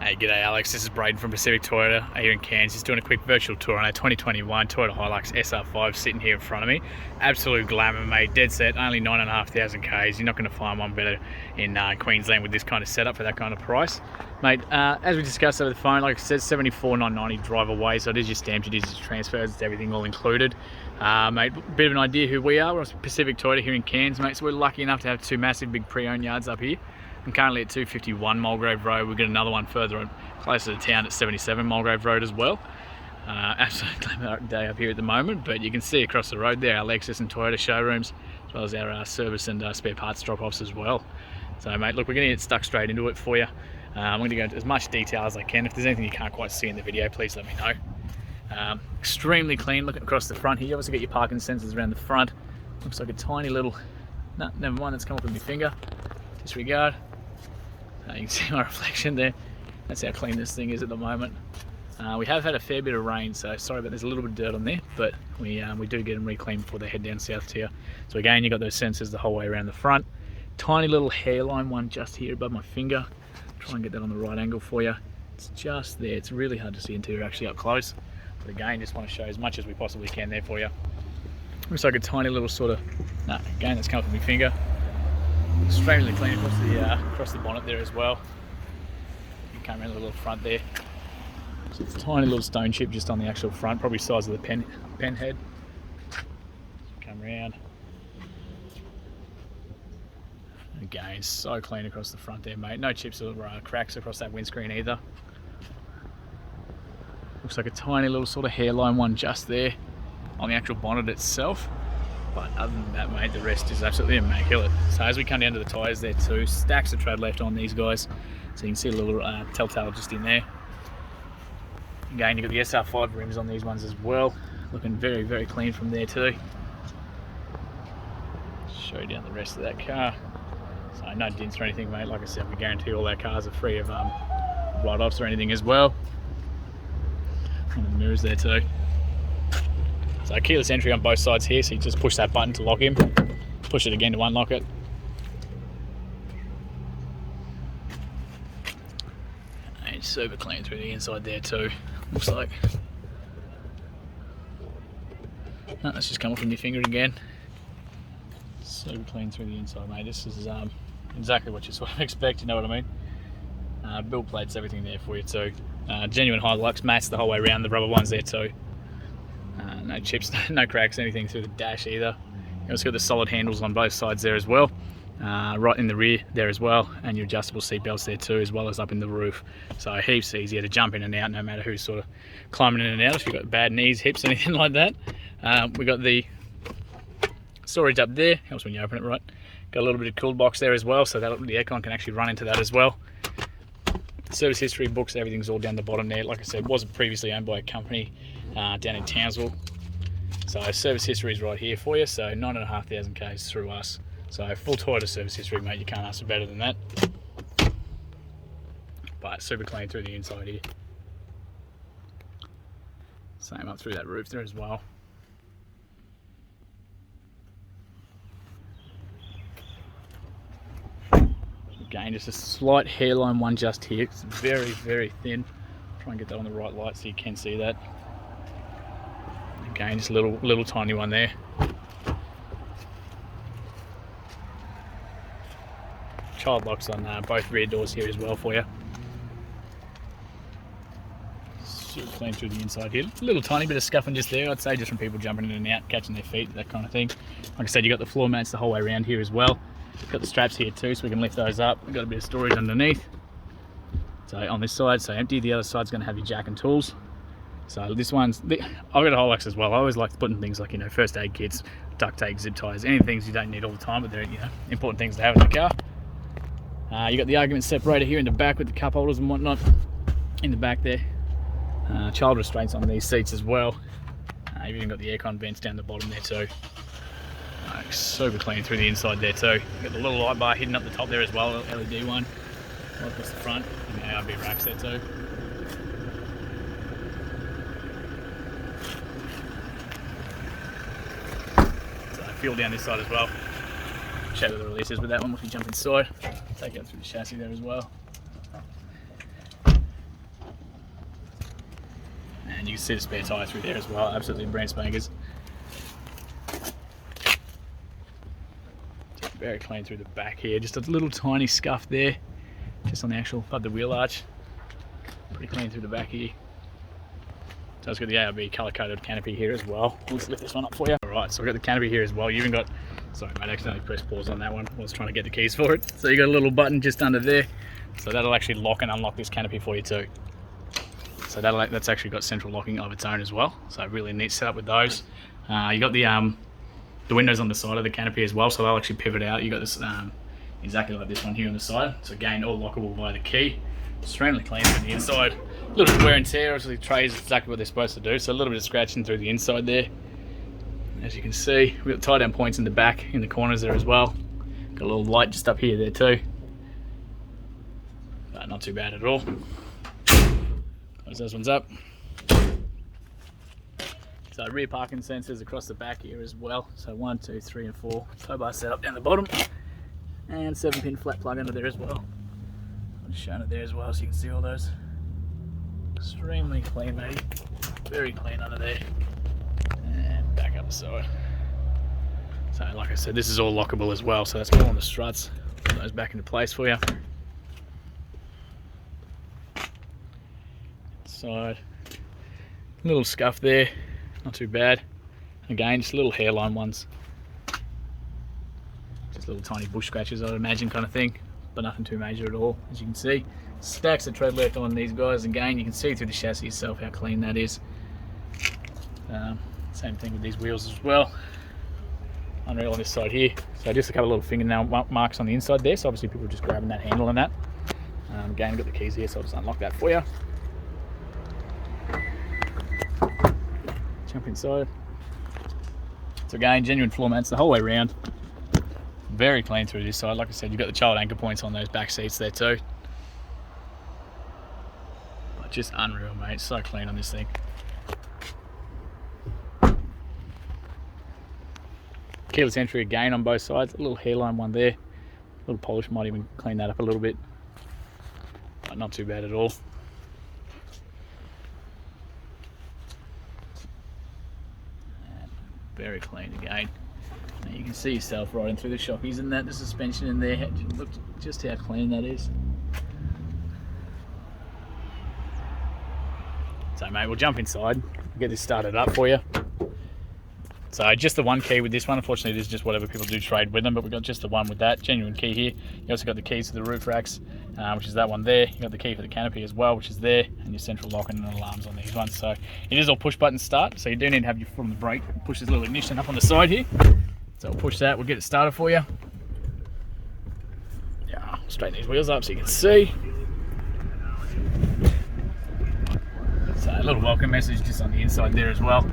Hey, g'day Alex, this is Braden from Pacific Toyota here in Cairns. Doing a quick virtual tour on our 2021 Toyota Hilux Sr5 sitting here in front of me. Absolute glamour, mate, dead set, only 9,500 Ks. You're not going to find one better in Queensland with this kind of setup for that kind of price. Mate, as we discussed over the phone, like I said, 74,990 drive away, so it is your stamp duty, it's your transfers, it's everything all included. Mate, bit of an idea who we are. We're Pacific Toyota here in Cairns, mate, so we're lucky enough to have two massive big pre-owned yards up here. I'm currently at 251 Mulgrave Road. We've got another one further on, closer to town at 77 Mulgrave Road as well. Absolute glamour day up here at the moment, but you can see across the road there our Lexus and Toyota showrooms, as well as our service and spare parts drop-offs as well. So mate, look, we're going to get stuck straight into it for you. I'm going to go into as much detail as I can. If there's anything you can't quite see in the video, please let me know. Extremely clean looking across the front here. You obviously get your parking sensors around the front. Looks like a tiny little, no, never mind, that's come up with my finger. Disregard. You can see my reflection there. That's how clean this thing is at the moment. We have had a fair bit of rain, so sorry about there's a little bit of dirt on there, but we do get them reclaimed before they head down south to you. So again, you've got those sensors the whole way around the front. Tiny little hairline one just here above my finger. Try and get that on the right angle for you. It's just there. It's really hard to see until you're actually up close. But again, just want to show as much as we possibly can there for you. Looks like a tiny little sort of, no, again, that's come up with my finger. Extremely clean across the bonnet there as well. You come around the little front there. So it's a tiny little stone chip just on the actual front, probably size of the pen head. Come around. Again, so clean across the front there, mate. No chips or cracks across that windscreen either. Looks like a tiny little sort of hairline one just there on the actual bonnet itself. But other than that, mate, the rest is absolutely immaculate. So as we come down to the tyres there too, stacks of tread left on these guys. So you can see a little telltale just in there. Again, you've got the SR5 rims on these ones as well. Looking very, very clean from there too. Show you down the rest of that car. So no dents or anything, mate. Like I said, we guarantee all our cars are free of write-offs or anything as well. And the mirrors there too. So keyless entry on both sides here, so you just push that button to lock him, push it again to unlock it. And it's super clean through the inside there too, looks like. No, that's just come off from your finger again. Super clean through the inside, mate. This is exactly what you sort of expect, you know what I mean? Build plates, everything there for you too. Genuine Hilux mats the whole way around, the rubber ones there too. No chips, no cracks, anything through the dash either. You also got the solid handles on both sides there as well, right in the rear there as well, and your adjustable seat belts there too, as well as up in the roof. So heaps easier to jump in and out, no matter who's sort of climbing in and out. If you've got bad knees, hips, anything like that. We got the storage up there, helps when you open it, right? Got a little bit of cool box there as well, so that the aircon can actually run into that as well. Service history books, everything's all down the bottom there. Like I said, it was previously owned by a company down in Townsville. So service history is right here for you. So 9,500 Ks through us. So full Toyota service history, mate. You can't ask for better than that. But super clean through the inside here. Same up through that roof there as well. Again, just a slight hairline one just here. It's very, very thin. Try and get that on the right light so you can see that. Again, just a little tiny one there. Child locks on both rear doors here as well for you. Super clean through the inside here. A little tiny bit of scuffing just there, I'd say, just from people jumping in and out, catching their feet, that kind of thing. Like I said, you got the floor mats the whole way around here as well. Got the straps here too, so we can lift those up. We've got a bit of storage underneath. So on this side, so empty. The other side's going to have your jack and tools. So this one's, I've got a Hilux as well. I always like putting things like, you know, first aid kits, duct tape, zip ties, any things you don't need all the time, but they're, you know, important things to have in the car. You got the argument separator here in the back with the cup holders and whatnot in the back there. Child restraints on these seats as well. You've even got the aircon vents down the bottom there too. Super clean through the inside there too. Got the little light bar hidden up the top there as well, LED one. Right across the front, and the ARB racks there too. So fuel down this side as well. Show you the releases with that one if you jump inside. Take it through the chassis there as well. And you can see the spare tyre through there as well, absolutely brand spankers. Very clean through the back here, just a little tiny scuff there, just on the actual, above the wheel arch. Pretty clean through the back here. So it's got the ARB colour-coded canopy here as well. Let's lift this one up for you. Alright, so I've got the canopy here as well. You even got, sorry mate, I accidentally pressed pause on that one. I was trying to get the keys for it. So you got a little button just under there. So that'll actually lock and unlock this canopy for you too. So that's actually got central locking of its own as well. So really neat setup with those. You got the windows on the side of the canopy as well, so they'll actually pivot out. You got this exactly like this one here on the side. So again, all lockable via the key. Extremely clean from the inside. A little bit of wear and tear. Obviously, the trays exactly what they're supposed to do. So a little bit of scratching through the inside there. As you can see, we've got tie down points in the back, in the corners there as well. Got a little light just up here there too. But not too bad at all. Close those ones up. So rear parking sensors across the back here as well. So 1, 2, 3 and 4 tow bar setup down the bottom. And 7-pin flat plug under there as well. I'm just showing it there as well so you can see all those. Extremely clean, mate. Very clean under there. And back up the side. So like I said, this is all lockable as well, so that's all on the struts. Put those back into place for you. Side. Little scuff there. Not too bad. Again, just little hairline ones. Just little tiny bush scratches, I'd imagine, kind of thing. But nothing too major at all, as you can see. Stacks of tread left on these guys. Again, you can see through the chassis itself how clean that is. Same thing with these wheels as well. Unreal on this side here. So just a couple of little fingernail marks on the inside there. So obviously people are just grabbing that handle and that. Again, I've got the keys here, so I'll just unlock that for you. Jump inside. So again, genuine floor mats the whole way around. Very clean through this side. Like I said, you've got the child anchor points on those back seats there too. But just unreal, mate. So clean on this thing. Keyless entry again on both sides. A little hairline one there. A little polish might even clean that up a little bit. But not too bad at all. Very clean again. Now you can see yourself riding through the shockies and that, the suspension in there. Look just how clean that is. So mate, we'll jump inside, get this started up for you. So just the one key with this one. Unfortunately, it is just whatever people do trade with them, but we've got just the one with that genuine key here. You also got the keys to the roof racks, which is that one there. You got the key for the canopy as well, which is there, and your central locking and alarms on these ones. So it is all push button start. So you do need to have your foot on the brake. Push this little ignition up on the side here. So we'll push that. We'll get it started for you. Yeah, I'll straighten these wheels up so you can see. So a little welcome message just on the inside there as well.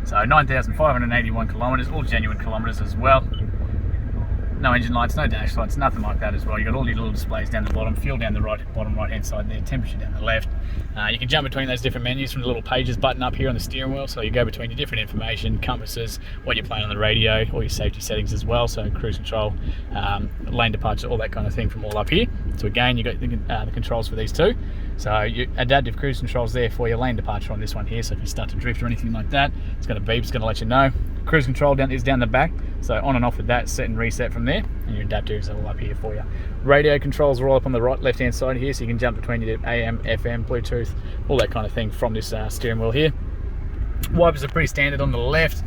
So 9,581 kilometres, all genuine kilometres as well. No engine lights, no dash lights, nothing like that as well. You've got all your little displays down the bottom, fuel down the bottom right hand side there, temperature down the left. You can jump between those different menus from the little pages button up here on the steering wheel. So you go between your different information, compasses, what you're playing on the radio, all your safety settings as well. So cruise control, lane departure, all that kind of thing from all up here. So again, you got the controls for these two. So your adaptive cruise controls there for your lane departure on this one here. So if you start to drift or anything like that, it's going to beep, it's going to let you know. Cruise control is down the back, so on and off with that, set and reset from there, and your adapters are all up here for you. Radio controls are all up on the right left hand side here, so you can jump between your AM, FM, Bluetooth, all that kind of thing from this steering wheel here. Wipers are pretty standard on the left.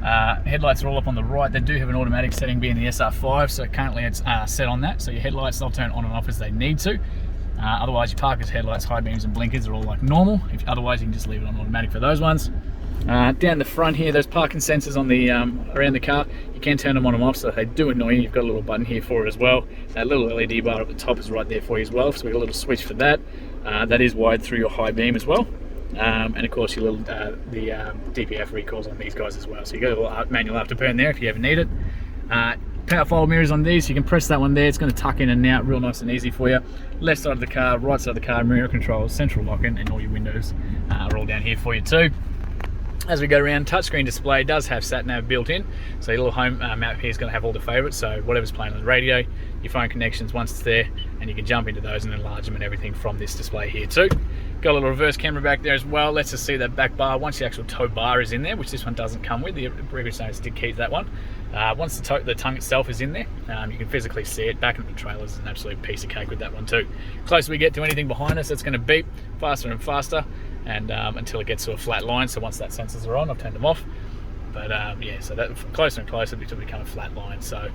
Headlights are all up on the right. They do have an automatic setting being the SR5, so currently it's set on that, so your headlights, they'll turn on and off as they need to. Otherwise your parkers, headlights, high beams and blinkers are all like normal. Otherwise you can just leave it on automatic for those ones. Down the front here, those parking sensors on the around the car, you can turn them on and off, so if they do annoy you, you've got a little button here for it as well. That little LED bar at the top is right there for you as well, so we've got a little switch for that. That is wired through your high beam as well. And of course your little the DPF recalls on these guys as well, so you got a little manual afterburn there if you ever need it. Power fold mirrors on these, so you can press that one there, it's going to tuck in and out real nice and easy for you. Left side of the car, right side of the car, mirror controls, central locking, and all your windows are all down here for you too. As we go around, touchscreen display does have sat-nav built in, so your little home map here is going to have all the favourites, so whatever's playing on the radio, your phone connections once it's there, and you can jump into those and enlarge them and everything from this display here too. Got a little reverse camera back there as well. Let's just see that back bar once the actual tow bar is in there, which this one doesn't come with. The previous owners did keep that one. Once the tongue itself is in there, you can physically see it. Back in the trailer is an absolute piece of cake with that one too. Closer we get to anything behind us, it's going to beep faster and faster, and until it gets to a flat line. So once that sensors are on, I've turned them off. But yeah, so that closer and closer to become a flat line. So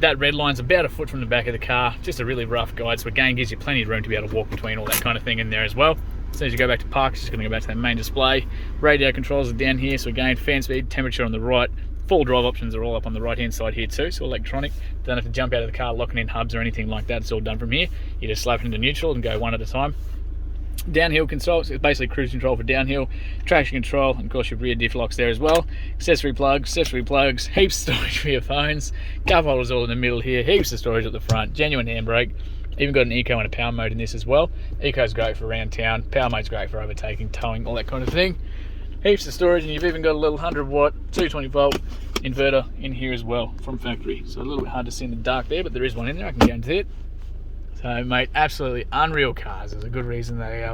that red line's about a foot from the back of the car. Just a really rough guide. So again, gives you plenty of room to be able to walk between all that kind of thing in there as well. As soon as you go back to park, it's just going to go back to that main display. Radio controls are down here. So again, fan speed, temperature on the right. Full drive options are all up on the right hand side here too. So electronic. Don't have to jump out of the car, locking in hubs or anything like that. It's all done from here. You just slap it into neutral and go one at a time. Downhill control, so it's basically cruise control for downhill, traction control, and of course your rear diff locks there as well. Accessory plugs, heaps of storage for your phones, cup holders all in the middle here, heaps of storage at the front, genuine handbrake. Even got an eco and a power mode in this as well. Eco's great for around town, power mode's great for overtaking, towing, all that kind of thing. Heaps of storage, and you've even got a little 100 watt 220 volt inverter in here as well from factory. So a little bit hard to see in the dark there, but there is one in there, I can guarantee it. So mate, absolutely unreal cars. There's a good reason they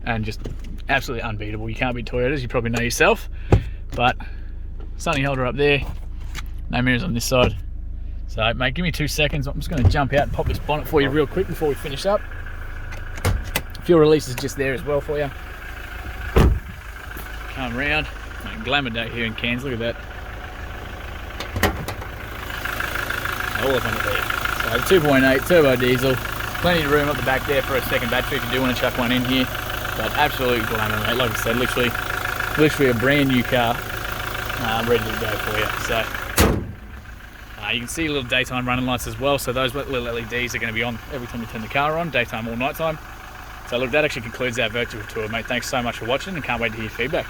and just absolutely unbeatable. You can't beat Toyotas, you probably know yourself. But sunny holder up there, no mirrors on this side. So mate, give me 2 seconds. I'm just going to jump out and pop this bonnet for you real quick before we finish up. Fuel release is just there as well for you. Come round, mate, glamour day here in Cairns. Look at that. All up on it there. So 2.8 turbo diesel. Plenty of room up the back there for a second battery if you do want to chuck one in here. But absolute glamour, mate. Like I said, literally a brand new car, ready to go for you. So you can see little daytime running lights as well. So those little LEDs are going to be on every time you turn the car on, daytime or nighttime. So look, that actually concludes our virtual tour, mate. Thanks so much for watching, and can't wait to hear your feedback.